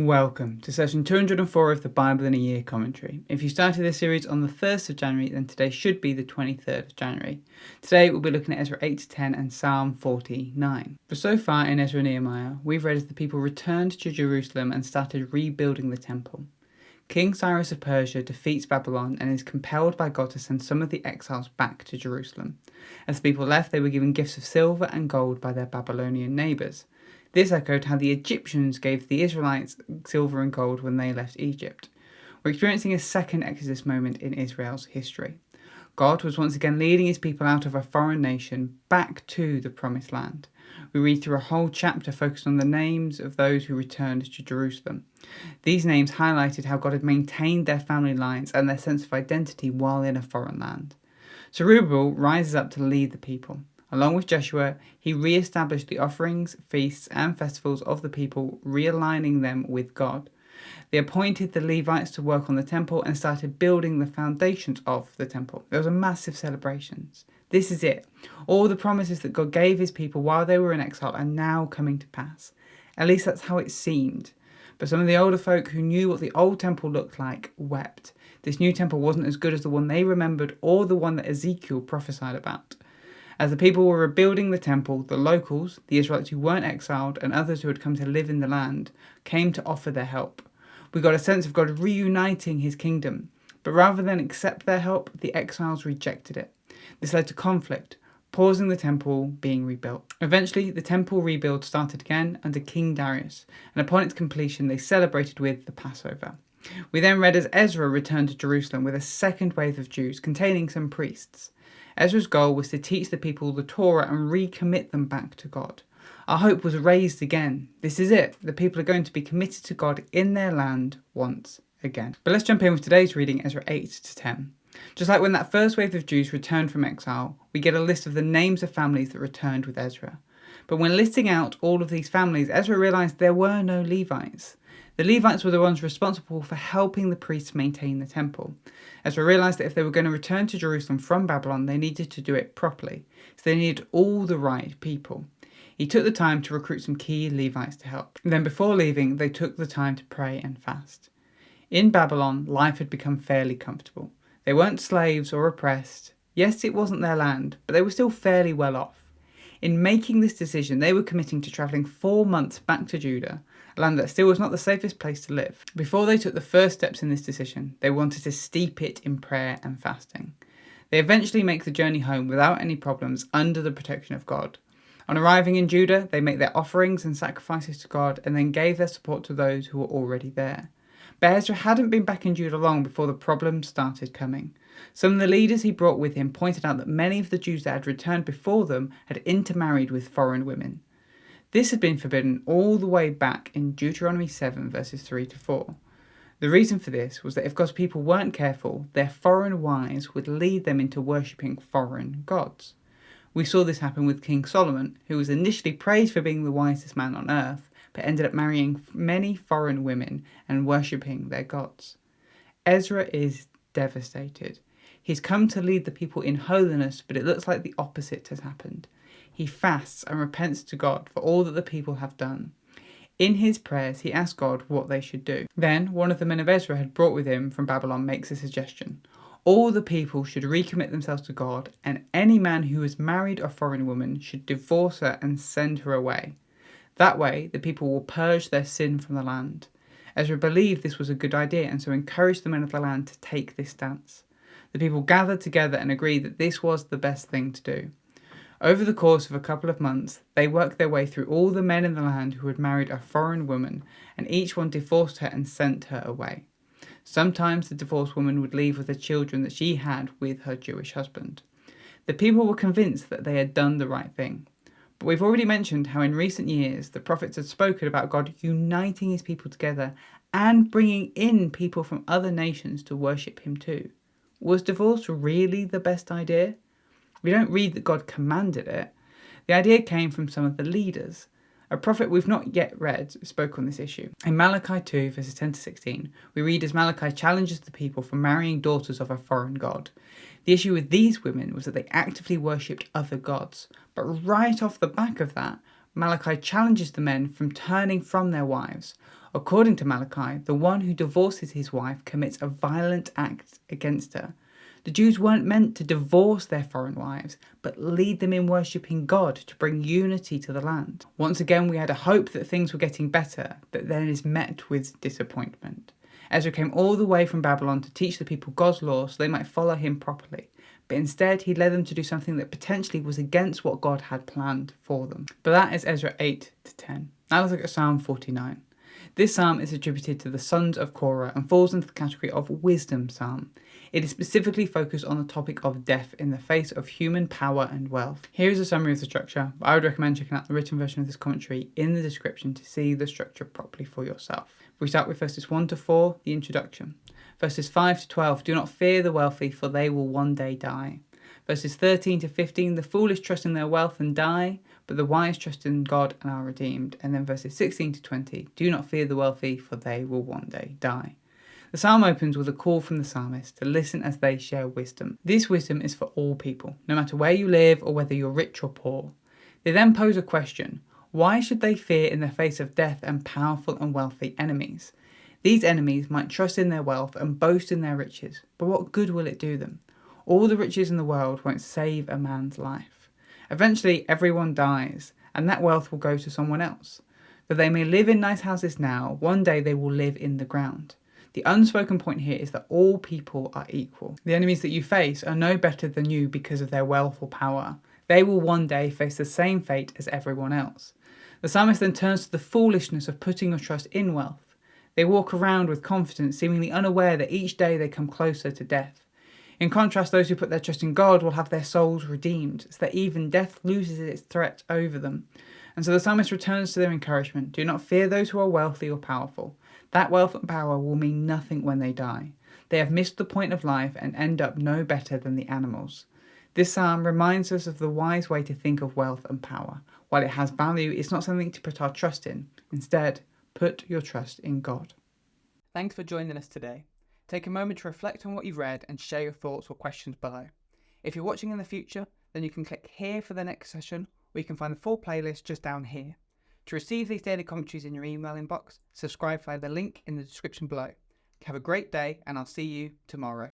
Welcome to session 204 of the Bible in a Year commentary. If you started this series on the 1st of January, then today should be the 23rd of January. Today we'll be looking at Ezra 8 to 10 and Psalm 49. But so far in Ezra and Nehemiah, we've read as the people returned to Jerusalem and started rebuilding the temple. King Cyrus of Persia defeats Babylon and is compelled by God to send some of the exiles back to Jerusalem. As the people left, they were given gifts of silver and gold by their Babylonian neighbours. This echoed how the Egyptians gave the Israelites silver and gold when they left Egypt. We're experiencing a second Exodus moment in Israel's history. God was once again leading his people out of a foreign nation back to the Promised Land. We read through a whole chapter focused on the names of those who returned to Jerusalem. These names highlighted how God had maintained their family lines and their sense of identity while in a foreign land. Zerubbabel rises up to lead the people. Along with Joshua, he re-established the offerings, feasts, and festivals of the people, realigning them with God. They appointed the Levites to work on the temple and started building the foundations of the temple. There was a massive celebrations. This is it. All the promises that God gave his people while they were in exile are now coming to pass. At least that's how it seemed. But some of the older folk who knew what the old temple looked like wept. This new temple wasn't as good as the one they remembered or the one that Ezekiel prophesied about. As the people were rebuilding the temple, the locals, the Israelites who weren't exiled, and others who had come to live in the land, came to offer their help. We got a sense of God reuniting his kingdom, but rather than accept their help, the exiles rejected it. This led to conflict, pausing the temple being rebuilt. Eventually, the temple rebuild started again under King Darius, and upon its completion, they celebrated with the Passover. We then read as Ezra returned to Jerusalem with a second wave of Jews containing some priests. Ezra's goal was to teach the people the Torah and recommit them back to God. Our hope was raised again. This is it. The people are going to be committed to God in their land once again. But let's jump in with today's reading, Ezra 8 to 10. Just like when that first wave of Jews returned from exile, we get a list of the names of families that returned with Ezra. But when listing out all of these families, Ezra realized there were no Levites. The Levites were the ones responsible for helping the priests maintain the temple. Ezra realized that if they were going to return to Jerusalem from Babylon, they needed to do it properly. So they needed all the right people. He took the time to recruit some key Levites to help. Then before leaving, they took the time to pray and fast. In Babylon, life had become fairly comfortable. They weren't slaves or oppressed. Yes, it wasn't their land, but they were still fairly well off. In making this decision, they were committing to travelling 4 months back to Judah, a land that still was not the safest place to live. Before they took the first steps in this decision, they wanted to steep it in prayer and fasting. They eventually make the journey home without any problems under the protection of God. On arriving in Judah, they make their offerings and sacrifices to God and then gave their support to those who were already there. But Ezra hadn't been back in Judah long before the problems started coming. Some of the leaders he brought with him pointed out that many of the Jews that had returned before them had intermarried with foreign women. This had been forbidden all the way back in Deuteronomy 7 verses 3 to 4. The reason for this was that if God's people weren't careful, their foreign wives would lead them into worshipping foreign gods. We saw this happen with King Solomon, who was initially praised for being the wisest man on earth, but ended up marrying many foreign women and worshipping their gods. Ezra is devastated. He's come to lead the people in holiness, but it looks like the opposite has happened. He fasts and repents to God for all that the people have done. In his prayers, he asks God what they should do. Then, one of the men of Ezra had brought with him from Babylon makes a suggestion. All the people should recommit themselves to God, and any man who has married a foreign woman should divorce her and send her away. That way, the people will purge their sin from the land. Ezra believed this was a good idea and so encouraged the men of the land to take this stance. The people gathered together and agreed that this was the best thing to do. Over the course of a couple of months, they worked their way through all the men in the land who had married a foreign woman, and each one divorced her and sent her away. Sometimes the divorced woman would leave with the children that she had with her Jewish husband. The people were convinced that they had done the right thing. But we've already mentioned how in recent years the prophets had spoken about God uniting his people together and bringing in people from other nations to worship him too. Was divorce really the best idea? We don't read that God commanded it. The idea came from some of the leaders. A prophet we've not yet read spoke on this issue. In Malachi 2 verses 10 to 16, we read as Malachi challenges the people for marrying daughters of a foreign god. The issue with these women was that they actively worshipped other gods. But right off the back of that, Malachi challenges the men from turning from their wives. According to Malachi, the one who divorces his wife commits a violent act against her. The Jews weren't meant to divorce their foreign wives, but lead them in worshipping God to bring unity to the land. Once again, we had a hope that things were getting better, that then is met with disappointment. Ezra came all the way from Babylon to teach the people God's law so they might follow him properly. But instead, he led them to do something that potentially was against what God had planned for them. But that is Ezra 8 to 10. Now let's look at Psalm 49. This psalm is attributed to the sons of Korah and falls into the category of wisdom psalm. It is specifically focused on the topic of death in the face of human power and wealth. Here is a summary of the structure, but I would recommend checking out the written version of this commentary in the description to see the structure properly for yourself. We start with verses 1 to 4, the introduction. Verses 5 to 12, do not fear the wealthy, for they will one day die. Verses 13 to 15, the foolish trust in their wealth and die, but the wise trust in God and are redeemed. And then verses 16 to 20, do not fear the wealthy, for they will one day die. The psalm opens with a call from the psalmist to listen as they share wisdom. This wisdom is for all people, no matter where you live or whether you're rich or poor. They then pose a question: why should they fear in the face of death and powerful and wealthy enemies? These enemies might trust in their wealth and boast in their riches, but what good will it do them? All the riches in the world won't save a man's life. Eventually, everyone dies, and that wealth will go to someone else. Though they may live in nice houses now, one day they will live in the ground. The unspoken point here is that all people are equal. The enemies that you face are no better than you because of their wealth or power. They will one day face the same fate as everyone else. The psalmist then turns to the foolishness of putting your trust in wealth. They walk around with confidence, seemingly unaware that each day they come closer to death. In contrast, those who put their trust in God will have their souls redeemed, so that even death loses its threat over them. And so the psalmist returns to their encouragement. Do not fear those who are wealthy or powerful. That wealth and power will mean nothing when they die. They have missed the point of life and end up no better than the animals. This psalm reminds us of the wise way to think of wealth and power. While it has value, it's not something to put our trust in. Instead, put your trust in God. Thanks for joining us today. Take a moment to reflect on what you've read and share your thoughts or questions below. If you're watching in the future, then you can click here for the next session, or you can find the full playlist just down here. To receive these daily commentaries in your email inbox, subscribe via the link in the description below. Have a great day, and I'll see you tomorrow.